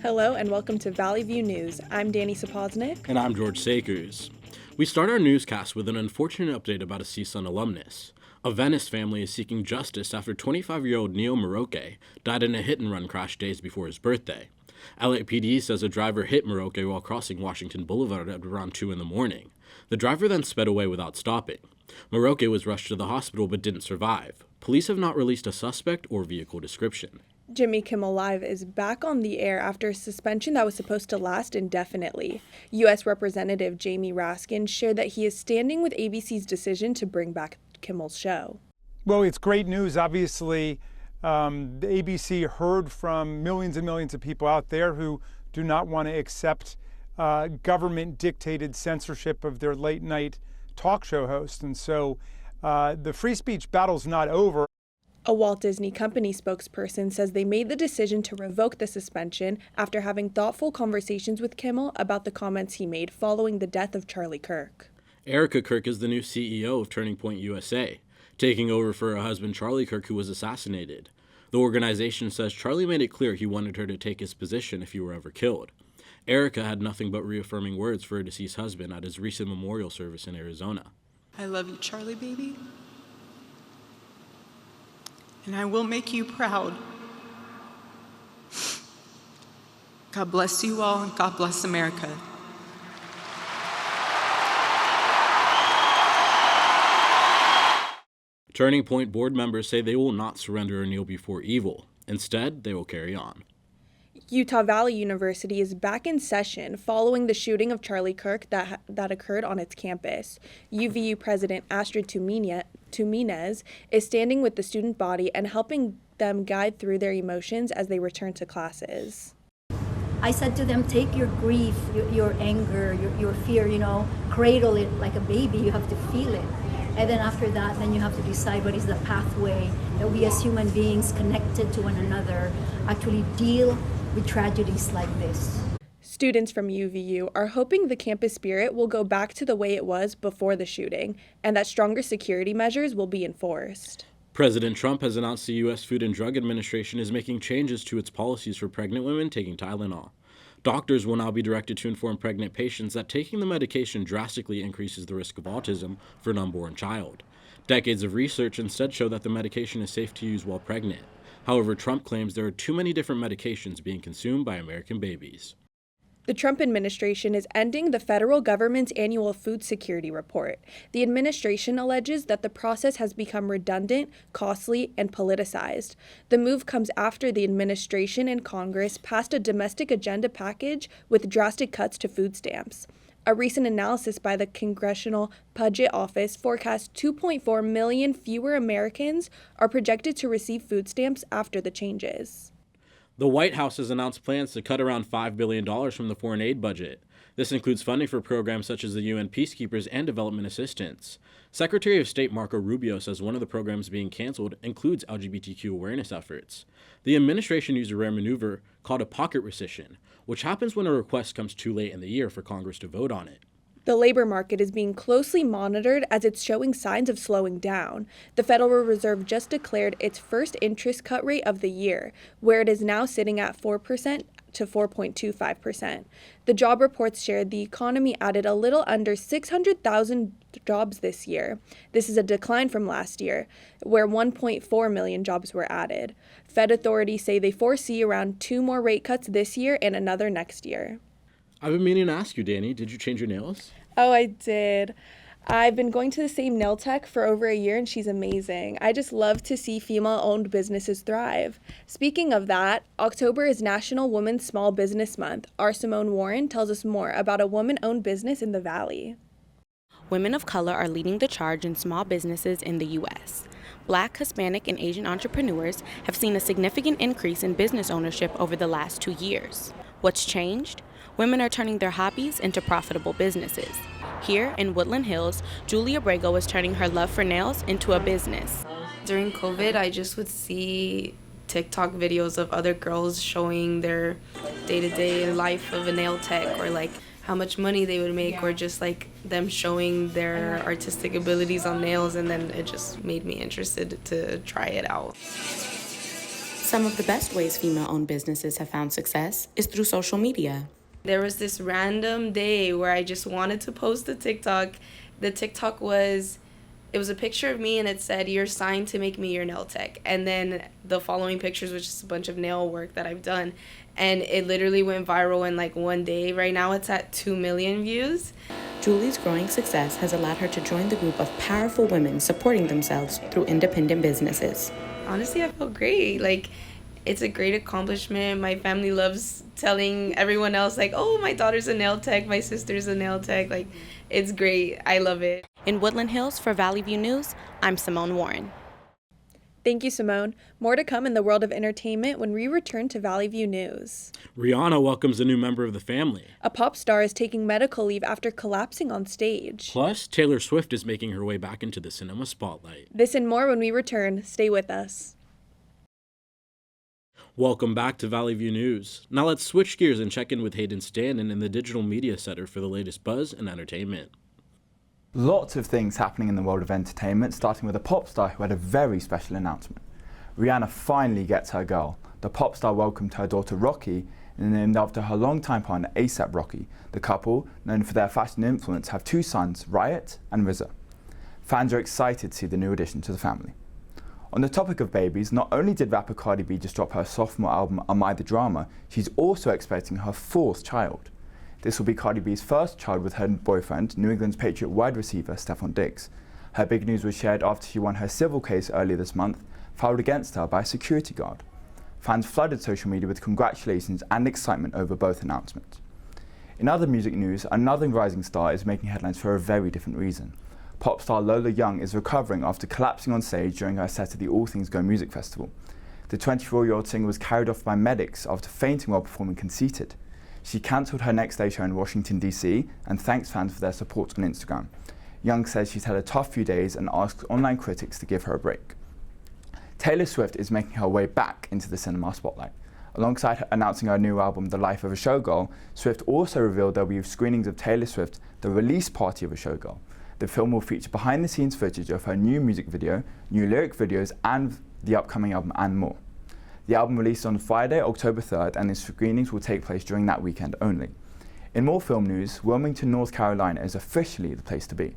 Hello and welcome to Valley View News. I'm Danny Sapoznik. And I'm George Sakers. We start our newscast with an unfortunate update about a CSUN alumnus. A Venice family is seeking justice after 25-year-old Neil Maroke died in a hit-and-run crash days before his birthday. LAPD says a driver hit Maroke while crossing Washington Boulevard at around 2 in the morning. The driver then sped away without stopping. Maroke was rushed to the hospital but didn't survive. Police have not released a suspect or vehicle description. Jimmy Kimmel Live is back on the air after a suspension that was supposed to last indefinitely. U.S. Representative Jamie Raskin shared that he is standing with ABC's decision to bring back Kimmel's show. Well, it's great news. Obviously, the ABC heard from millions and millions of people out there who do not want to accept government-dictated censorship of their late-night talk show host. And so the free speech battle's not over. A Walt Disney Company spokesperson says they made the decision to revoke the suspension after having thoughtful conversations with Kimmel about the comments he made following the death of Charlie Kirk. Erica Kirk is the new CEO of Turning Point USA, taking over for her husband Charlie Kirk, who was assassinated. The organization says Charlie made it clear he wanted her to take his position if he were ever killed. Erica had nothing but reaffirming words for her deceased husband at his recent memorial service in Arizona. I love you, Charlie, baby. And I will make you proud. God bless you all, and God bless America. Turning Point board members say they will not surrender or kneel before evil. Instead, they will carry on. Utah Valley University is back in session following the shooting of Charlie Kirk that occurred on its campus. UVU President Astrid Tuminez is standing with the student body and helping them guide through their emotions as they return to classes. I said to them, take your grief, your anger, your fear, cradle it like a baby. You have to feel it. And then after that, then you have to decide what is the pathway that we as human beings connected to one another actually deal with tragedies like this. Students from UVU are hoping the campus spirit will go back to the way it was before the shooting and that stronger security measures will be enforced. President Trump has announced the U.S. Food and Drug Administration is making changes to its policies for pregnant women taking Tylenol. Doctors will now be directed to inform pregnant patients that taking the medication drastically increases the risk of autism for an unborn child. Decades of research instead show that the medication is safe to use while pregnant. However, Trump claims there are too many different medications being consumed by American babies. The Trump administration is ending the federal government's annual food security report. The administration alleges that the process has become redundant, costly, and politicized. The move comes after the administration and Congress passed a domestic agenda package with drastic cuts to food stamps. A recent analysis by the Congressional Budget Office forecasts 2.4 million fewer Americans are projected to receive food stamps after the changes. The White House has announced plans to cut around $5 billion from the foreign aid budget. This includes funding for programs such as the UN Peacekeepers and development assistance. Secretary of State Marco Rubio says one of the programs being canceled includes LGBTQ awareness efforts. The administration used a rare maneuver called a pocket rescission, which happens when a request comes too late in the year for Congress to vote on it. The labor market is being closely monitored as it's showing signs of slowing down. The Federal Reserve just declared its first interest cut rate of the year, where it is now sitting at 4% to 4.25%. The job reports shared the economy added a little under 600,000 jobs this year. This is a decline from last year, where 1.4 million jobs were added. Fed authorities say they foresee around 2 more rate cuts this year and another next year. I've been meaning to ask you, Danny, did you change your nails? Oh, I did. I've been going to the same nail tech for over a year, and she's amazing. I just love to see female-owned businesses thrive. Speaking of that, October is National Women's Small Business Month. Our Simone Warren tells us more about a woman-owned business in the Valley. Women of color are leading the charge in small businesses in the U.S. Black, Hispanic, and Asian entrepreneurs have seen a significant increase in business ownership over the last 2 years. What's changed? Women are turning their hobbies into profitable businesses. Here in Woodland Hills, Julia Brego is turning her love for nails into a business. During COVID, I just would see TikTok videos of other girls showing their day-to-day life of a nail tech, or like how much money they would make, or just like them showing their artistic abilities on nails, and then it just made me interested to try it out. Some of the best ways female-owned businesses have found success is through social media. There was this random day where I just wanted to post a TikTok. The TikTok was a picture of me and it said, "You're signed to make me your nail tech." And then the following pictures was just a bunch of nail work that I've done. And it literally went viral in like one day. Right now it's at 2 million views. Julie's growing success has allowed her to join the group of powerful women supporting themselves through independent businesses. Honestly, I feel great. Like, it's a great accomplishment. My family loves telling everyone else, like, "Oh, my daughter's a nail tech, my sister's a nail tech." Like, it's great. I love it. In Woodland Hills for Valley View News, I'm Simone Warren. Thank you, Simone. More to come in the world of entertainment when we return to Valley View News. Rihanna welcomes a new member of the family. A pop star is taking medical leave after collapsing on stage. Plus, Taylor Swift is making her way back into the cinema spotlight. This and more when we return. Stay with us. Welcome back to Valley View News. Now let's switch gears and check in with Hayden Stanton in the Digital Media Center for the latest buzz and entertainment. Lots of things happening in the world of entertainment, starting with a pop star who had a very special announcement. Rihanna finally gets her girl. The pop star welcomed her daughter Rocky and named after her longtime partner A$AP Rocky. The couple, known for their fashion influence, have two sons, Riot and RZA. Fans are excited to see the new addition to the family. On the topic of babies, not only did rapper Cardi B just drop her sophomore album Am I the Drama, she's also expecting her fourth child. This will be Cardi B's first child with her boyfriend, New England's Patriot wide receiver Stephon Diggs. Her big news was shared after she won her civil case earlier this month, filed against her by a security guard. Fans flooded social media with congratulations and excitement over both announcements. In other music news, another rising star is making headlines for a very different reason. Pop star Lola Young is recovering after collapsing on stage during her set at the All Things Go music festival. The 24-year-old singer was carried off by medics after fainting while performing Conceited. She cancelled her next day show in Washington, D.C. and thanks fans for their support on Instagram. Young says she's had a tough few days and asks online critics to give her a break. Taylor Swift is making her way back into the cinema spotlight. Alongside announcing her new album, The Life of a Showgirl, Swift also revealed there will be screenings of Taylor Swift, The Release Party of a Showgirl. The film will feature behind-the-scenes footage of her new music video, new lyric videos, and the upcoming album, and more. The album released on Friday, October 3rd, and the screenings will take place during that weekend only. In more film news, Wilmington, North Carolina is officially the place to be.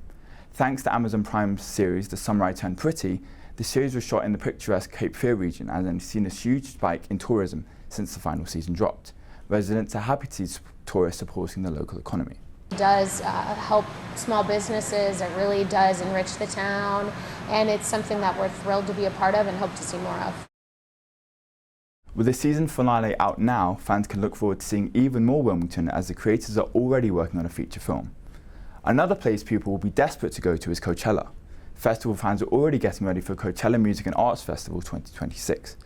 Thanks to Amazon Prime's series, The Summer I Turned Pretty, the series was shot in the picturesque Cape Fear region and has seen a huge spike in tourism since the final season dropped. Residents are happy to see tourists supporting the local economy. It does help small businesses, it really does enrich the town, and it's something that we're thrilled to be a part of and hope to see more of. With the season finale out now, fans can look forward to seeing even more Wilmington as the creators are already working on a feature film. Another place people will be desperate to go to is Coachella. Festival fans are already getting ready for Coachella Music and Arts Festival 2026.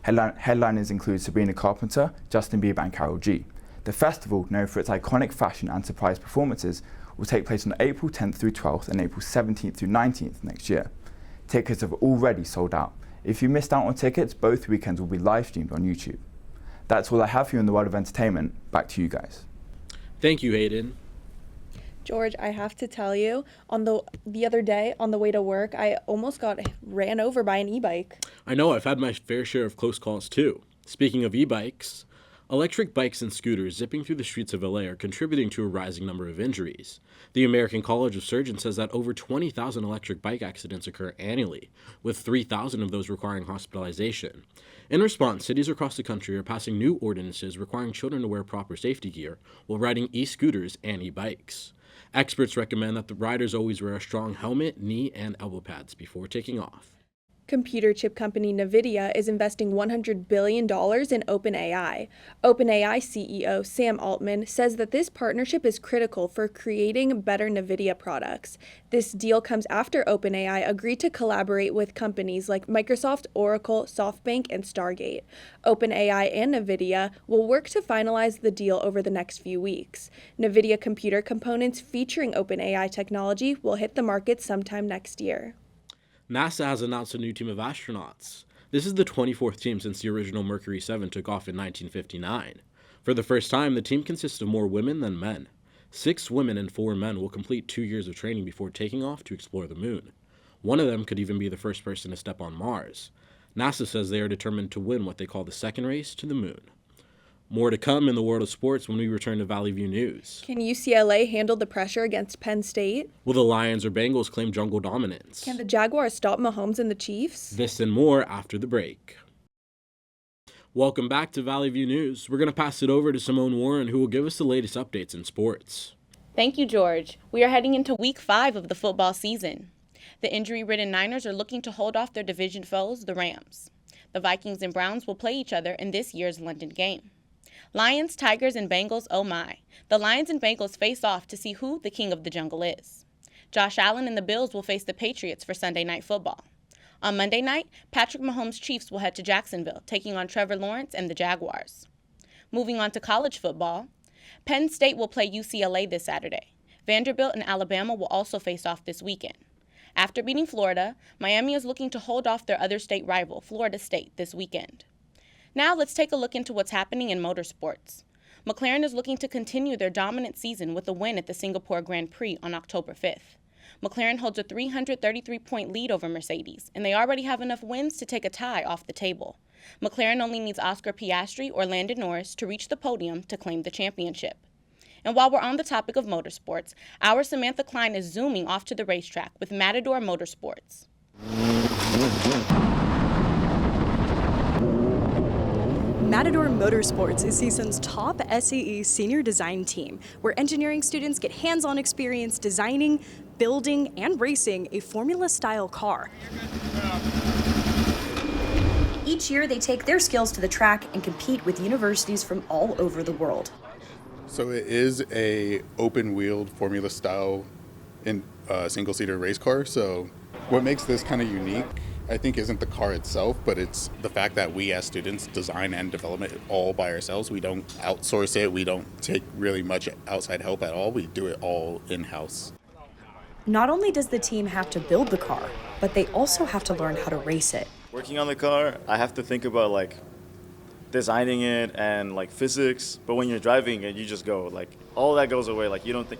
Headliners include Sabrina Carpenter, Justin Bieber and Karol G. The festival, known for its iconic fashion and surprise performances, will take place on April 10th through 12th and April 17th through 19th next year. Tickets have already sold out. If you missed out on tickets, both weekends will be live streamed on YouTube. That's all I have for you in the world of entertainment. Back to you guys. Thank you, Hayden. George, I have to tell you, on the other day on the way to work, I almost got ran over by an e-bike. I know, I've had my fair share of close calls too. Speaking of e-bikes, electric bikes and scooters zipping through the streets of LA are contributing to a rising number of injuries. The American College of Surgeons says that over 20,000 electric bike accidents occur annually, with 3,000 of those requiring hospitalization. In response, cities across the country are passing new ordinances requiring children to wear proper safety gear while riding e-scooters and e-bikes. Experts recommend that the riders always wear a strong helmet, knee, and elbow pads before taking off. Computer chip company NVIDIA is investing $100 billion in OpenAI. OpenAI CEO Sam Altman says that this partnership is critical for creating better NVIDIA products. This deal comes after OpenAI agreed to collaborate with companies like Microsoft, Oracle, SoftBank, and Stargate. OpenAI and NVIDIA will work to finalize the deal over the next few weeks. NVIDIA computer components featuring OpenAI technology will hit the market sometime next year. NASA has announced a new team of astronauts. This is the 24th team since the original Mercury 7 took off in 1959. For the first time, the team consists of more women than men. 6 women and 4 men will complete 2 years of training before taking off to explore the moon. One of them could even be the first person to step on Mars. NASA says they are determined to win what they call the second race to the moon. More to come in the world of sports when we return to Valley View News. Can UCLA handle the pressure against Penn State? Will the Lions or Bengals claim jungle dominance? Can the Jaguars stop Mahomes and the Chiefs? This and more after the break. Welcome back to Valley View News. We're going to pass it over to Simone Warren, who will give us the latest updates in sports. Thank you, George. We are heading into Week 5 of the football season. The injury-ridden Niners are looking to hold off their division foes, the Rams. The Vikings and Browns will play each other in this year's London game. Lions, Tigers, and Bengals, oh my. The Lions and Bengals face off to see who the king of the jungle is. Josh Allen and the Bills will face the Patriots for Sunday Night Football. On Monday night, Patrick Mahomes' Chiefs will head to Jacksonville, taking on Trevor Lawrence and the Jaguars. Moving on to college football, Penn State will play UCLA this Saturday. Vanderbilt and Alabama will also face off this weekend. After beating Florida, Miami is looking to hold off their other state rival, Florida State, this weekend. Now let's take a look into what's happening in motorsports. McLaren is looking to continue their dominant season with a win at the Singapore Grand Prix on October 5th. McLaren holds a 333-point lead over Mercedes, and they already have enough wins to take a tie off the table. McLaren only needs Oscar Piastri or Landon Norris to reach the podium to claim the championship. And while we're on the topic of motorsports, our Samantha Kline is zooming off to the racetrack with Matador Motorsports. Matador Motorsports is CSUN's top SAE senior design team, where engineering students get hands-on experience designing, building, and racing a Formula-style car. Each year, they take their skills to the track and compete with universities from all over the world. So it is a open-wheeled Formula-style single-seater race car. So what makes this kind of unique, I think, isn't the car itself, but it's the fact that we as students design and develop it all by ourselves. We don't outsource it. We don't take really much outside help at all. We do it all in-house. Not only does the team have to build the car, but they also have to learn how to race it. Working on the car, I have to think about designing it and physics, but when you're driving it, you just go, all that goes away. You don't think,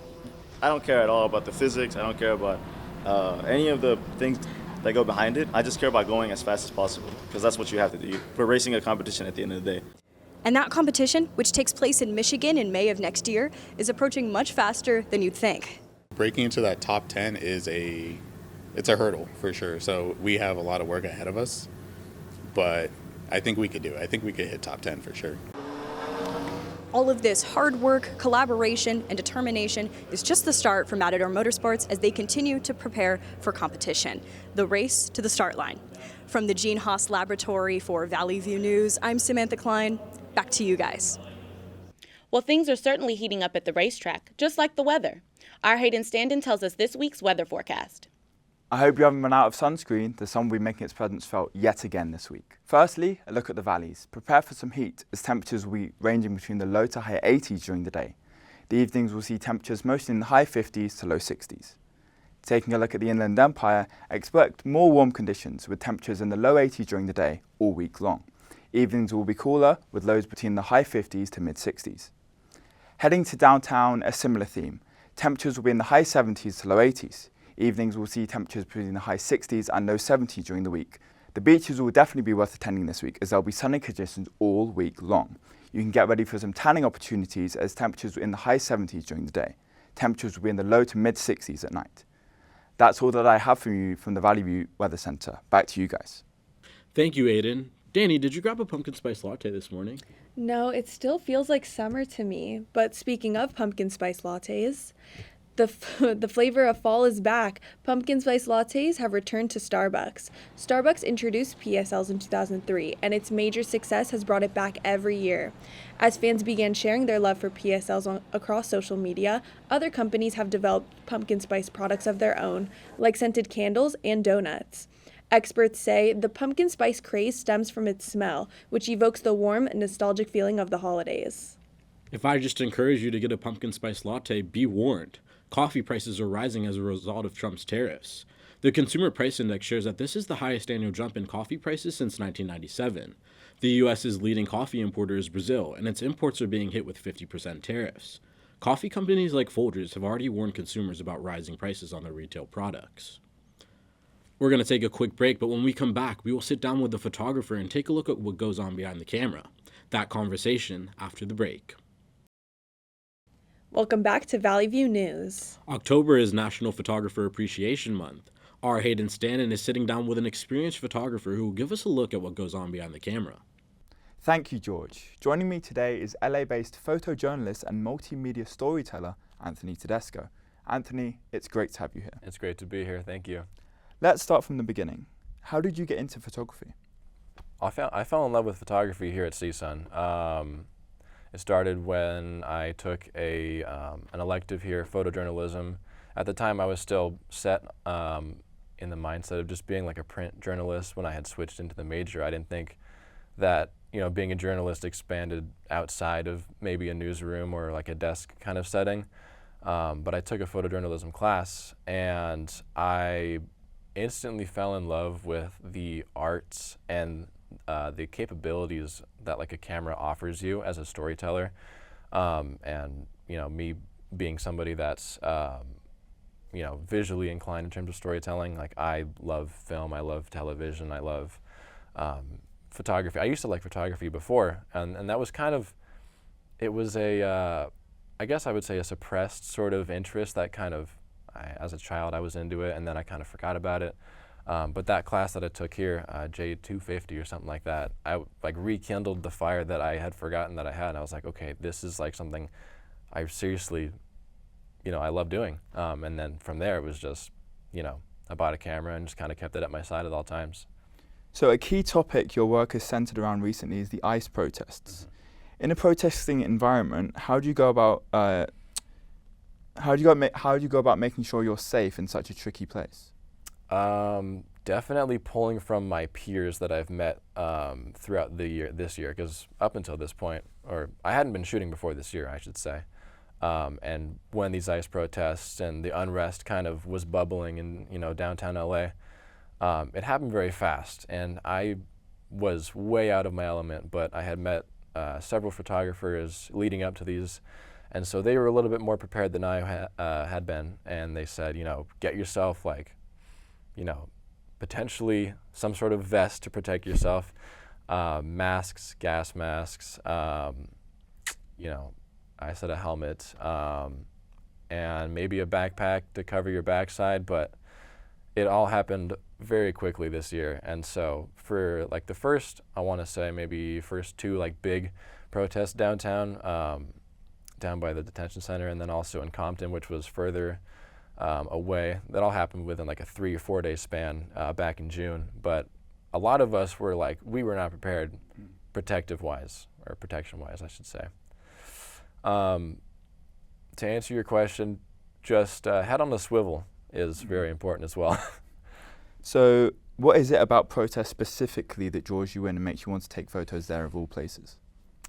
I don't care at all about the physics. I don't care about any of the things that go behind it. I just care about going as fast as possible, because that's what you have to do. We're racing a competition at the end of the day. And that competition, which takes place in Michigan in May of next year, is approaching much faster than you'd think. Breaking into that top 10 it's a hurdle for sure. So we have a lot of work ahead of us, but I think we could do it. I think we could hit top 10 for sure. All of this hard work, collaboration, and determination is just the start for Matador Motorsports as they continue to prepare for competition. The race to the start line. From the Gene Haas Laboratory for Valley View News, I'm Samantha Kline. Back to you guys. Well, things are certainly heating up at the racetrack, just like the weather. Our Hayden Standen tells us this week's weather forecast. I hope you haven't run out of sunscreen. The sun will be making its presence felt yet again this week. Firstly, a look at the valleys. Prepare for some heat as temperatures will be ranging between the low to high 80s during the day. The evenings will see temperatures mostly in the high 50s to low 60s. Taking a look at the Inland Empire, expect more warm conditions with temperatures in the low 80s during the day all week long. Evenings will be cooler with lows between the high 50s to mid 60s. Heading to downtown, a similar theme. Temperatures will be in the high 70s to low 80s. Evenings will see temperatures between the high 60s and low 70s during the week. The beaches will definitely be worth attending this week as there'll be sunny conditions all week long. You can get ready for some tanning opportunities as temperatures are in the high 70s during the day. Temperatures will be in the low to mid 60s at night. That's all that I have for you from the Valley View Weather Center. Back to you guys. Thank you, Aiden. Danny, did you grab a pumpkin spice latte this morning? No, it still feels like summer to me. But speaking of pumpkin spice lattes, the flavor of fall is back. Pumpkin spice lattes have returned to Starbucks. Starbucks introduced PSLs in 2003, and its major success has brought it back every year. As fans began sharing their love for PSLs across social media, other companies have developed pumpkin spice products of their own, like scented candles and donuts. Experts say the pumpkin spice craze stems from its smell, which evokes the warm, nostalgic feeling of the holidays. If I just encourage you to get a pumpkin spice latte, be warned. Coffee prices are rising as a result of Trump's tariffs. The Consumer Price Index shows that this is the highest annual jump in coffee prices since 1997. The U.S.'s leading coffee importer is Brazil, and its imports are being hit with 50% tariffs. Coffee companies like Folgers have already warned consumers about rising prices on their retail products. We're going to take a quick break, but when we come back, we will sit down with the photographer and take a look at what goes on behind the camera. That conversation after the break. Welcome back to Valley View News. October is National Photographer Appreciation Month. Our Hayden Stanton is sitting down with an experienced photographer who will give us a look at what goes on behind the camera. Thank you, George. Joining me today is LA-based photojournalist and multimedia storyteller, Anthony Tedesco. Anthony, it's great to have you here. It's great to be here, thank you. Let's start from the beginning. How did you get into photography? I fell in love with photography here at CSUN. It started when I took an elective here, photojournalism. At the time, I was still set in the mindset of just being like a print journalist. When I had switched into the major, I didn't think that being a journalist expanded outside of maybe a newsroom or like a desk kind of setting. But I took a photojournalism class, and I instantly fell in love with the arts and the capabilities that like a camera offers you as a storyteller. And me being somebody that's visually inclined in terms of storytelling, like I love film, I love television, I love photography. I used to like photography before, and that was it was I guess I would say a suppressed sort of interest that as a child I was into it, and then I kind of forgot about it. But that class that I took here, J250 or something like that, I rekindled the fire that I had forgotten that I had. And I was like, okay, this is like something I seriously, I love doing. And then from there it was just, I bought a camera and just kind of kept it at my side at all times. So a key topic your work has centered around recently is the ICE protests. In a protesting environment, how do you go about making sure you're safe in such a tricky place? Definitely pulling from my peers that I've met throughout this year, because up until this point, or I hadn't been shooting before this year, I should say. And when these ICE protests and the unrest kind of was bubbling in downtown LA, it happened very fast, and I was way out of my element, but I had met several photographers leading up to these, and so they were a little bit more prepared than I had been, and they said, get yourself potentially some sort of vest to protect yourself, masks, gas masks, I said a helmet, and maybe a backpack to cover your backside, but it all happened very quickly this year. And so for the first, I want to say maybe first two big protests downtown, down by the detention center, and then also in Compton, which was further away, that all happened within a 3 or 4 day span back in June. But a lot of us were we were not prepared protection-wise, I should say. To answer your question, just head on the swivel is very important as well. So what is it about protests specifically that draws you in and makes you want to take photos there of all places?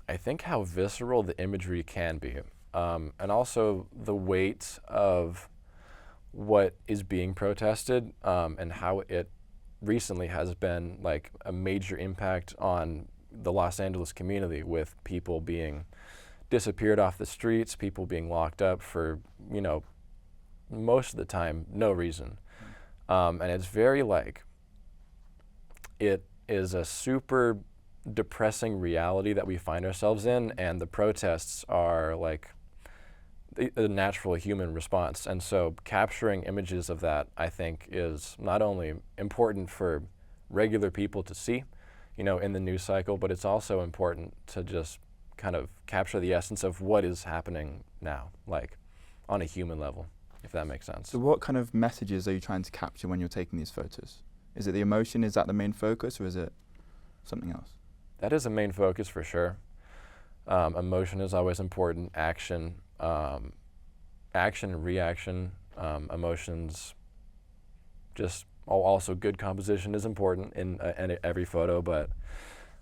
I think how visceral the imagery can be, and also the weight of what is being protested, and how it recently has been a major impact on the Los Angeles community, with people being disappeared off the streets, people being locked up for, most of the time, no reason. And it's very it is a super depressing reality that we find ourselves in, and the protests are the natural human response. And so capturing images of that, I think, is not only important for regular people to see, in the news cycle, but it's also important to just kind of capture the essence of what is happening now, on a human level, if that makes sense. So what kind of messages are you trying to capture when you're taking these photos? Is it the emotion? Is that the main focus, or is it something else? That is a main focus for sure. Emotion is always important. Action and reaction, emotions, just also good composition is important in every photo, but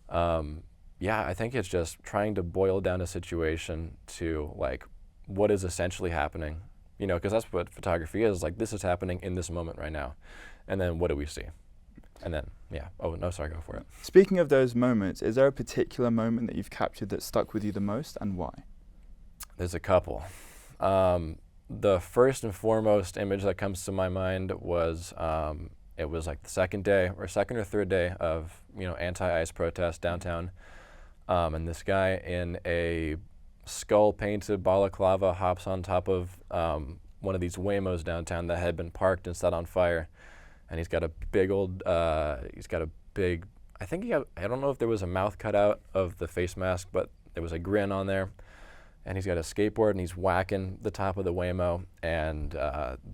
I think it's just trying to boil down a situation to what is essentially happening, because that's what photography is. This is happening in this moment right now, and then what do we see? And then, go for it. Speaking of those moments, is there a particular moment that you've captured that stuck with you the most, and why? There's a couple. The first and foremost image that comes to my mind was It was like the second or third day of, anti-ICE protest downtown. And this guy in a skull-painted balaclava hops on top of one of these Waymos downtown that had been parked and set on fire. And he's got a big I don't know if there was a mouth cut out of the face mask, but there was a grin on there. And he's got a skateboard and he's whacking the top of the Waymo, and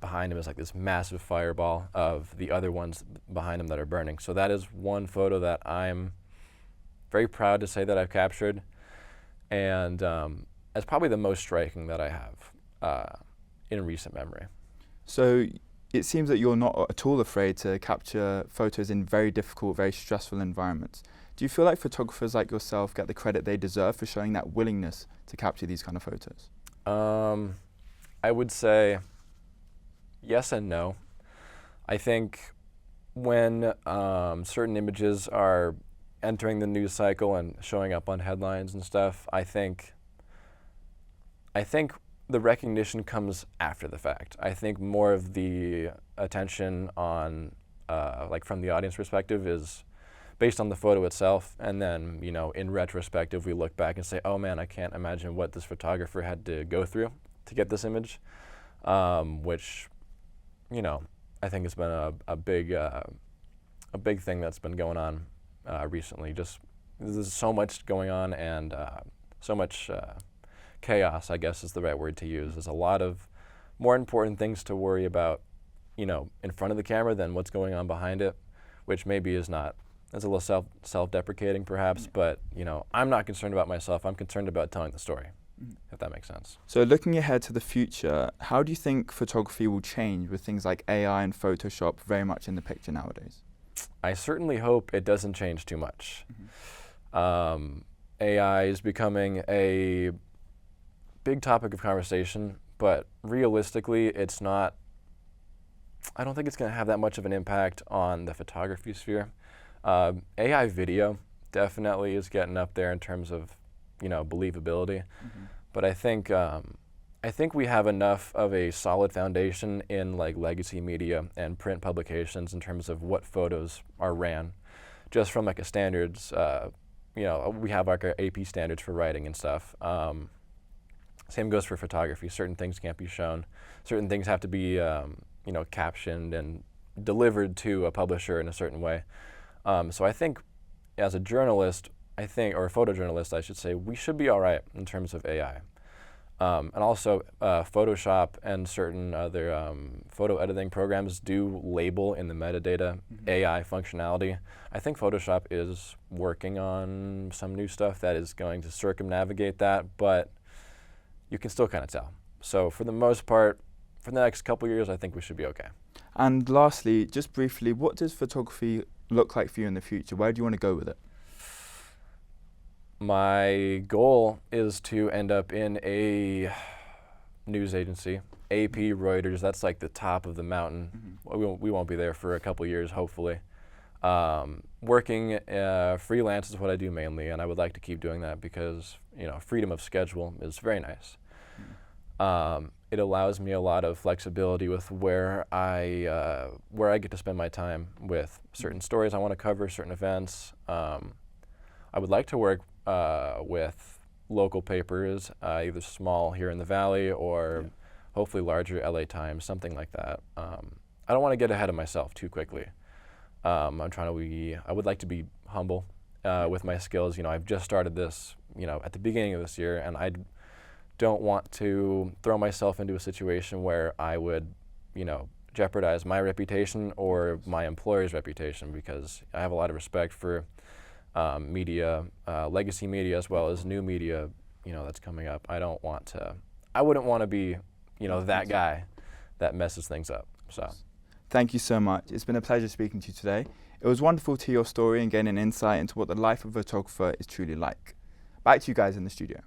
behind him is like this massive fireball of the other ones behind him that are burning. So that is one photo that I'm very proud to say that I've captured, and it's probably the most striking that I have in recent memory. So it seems that you're not at all afraid to capture photos in very difficult, very stressful environments. Do you feel like photographers like yourself get the credit they deserve for showing that willingness to capture these kind of photos? I would say yes and no. I think when certain images are entering the news cycle and showing up on headlines and stuff, I think the recognition comes after the fact. I think more of the attention on, from the audience perspective is based on the photo itself, and then, in retrospective, we look back and say, oh man, I can't imagine what this photographer had to go through to get this image, which, I think has been a big thing that's been going on recently. Just there's so much going on, and so much chaos, I guess is the right word to use. There's a lot of more important things to worry about, in front of the camera than what's going on behind it, which maybe is not. It's a little self-deprecating perhaps, but I'm not concerned about myself. I'm concerned about telling the story, if that makes sense. So looking ahead to the future, how do you think photography will change with things like AI and Photoshop very much in the picture nowadays? I certainly hope it doesn't change too much. AI is becoming a big topic of conversation, but realistically, I don't think it's going to have that much of an impact on the photography sphere. AI video definitely is getting up there in terms of, believability. But I think we have enough of a solid foundation in legacy media and print publications in terms of what photos are ran, just from a standards. We have our AP standards for writing and stuff. Same goes for photography. Certain things can't be shown. Certain things have to be, captioned and delivered to a publisher in a certain way. So I think as a journalist, or a photojournalist, I should say, we should be all right in terms of AI. And also Photoshop and certain other photo editing programs do label in the metadata AI functionality. I think Photoshop is working on some new stuff that is going to circumnavigate that, but you can still kind of tell. So for the most part, for the next couple years, I think we should be okay. And lastly, just briefly, what does photography look like for you in the future? Where do you want to go with it? My goal is to end up in a news agency, AP, Reuters. That's like the top of the mountain. We won't be there for a couple years, hopefully. Working freelance is what I do mainly, and I would like to keep doing that because freedom of schedule is very nice. It allows me a lot of flexibility with where I get to spend my time with certain stories I want to cover, certain events. I would like to work with local papers, either small here in the Valley or hopefully larger LA Times, something like that. I don't want to get ahead of myself too quickly. I would like to be humble with my skills. I've just started this, at the beginning of this year, and I don't want to throw myself into a situation where I would, jeopardize my reputation or my employer's reputation, because I have a lot of respect for media, legacy media, as well as new media, that's coming up. I wouldn't want to be, that guy that messes things up. So. Thank you so much. It's been a pleasure speaking to you today. It was wonderful to hear your story and gain an insight into what the life of a photographer is truly like. Back to you guys in the studio.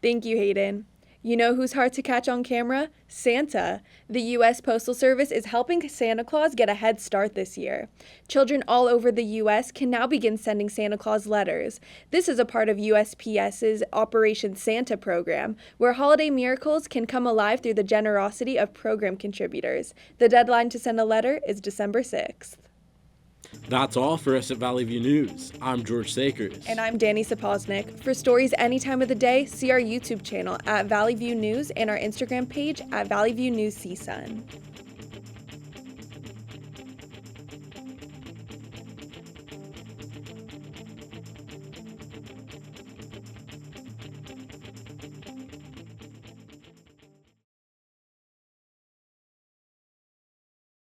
Thank you, Hayden. You know who's hard to catch on camera? Santa. The U.S. Postal Service is helping Santa Claus get a head start this year. Children all over the U.S. can now begin sending Santa Claus letters. This is a part of USPS's Operation Santa program, where holiday miracles can come alive through the generosity of program contributors. The deadline to send a letter is December 6th. That's all for us at Valley View News. I'm George Sakers. And I'm Danny Sapoznik. For stories any time of the day, see our YouTube channel at Valley View News and our Instagram page at Valley View News CSUN.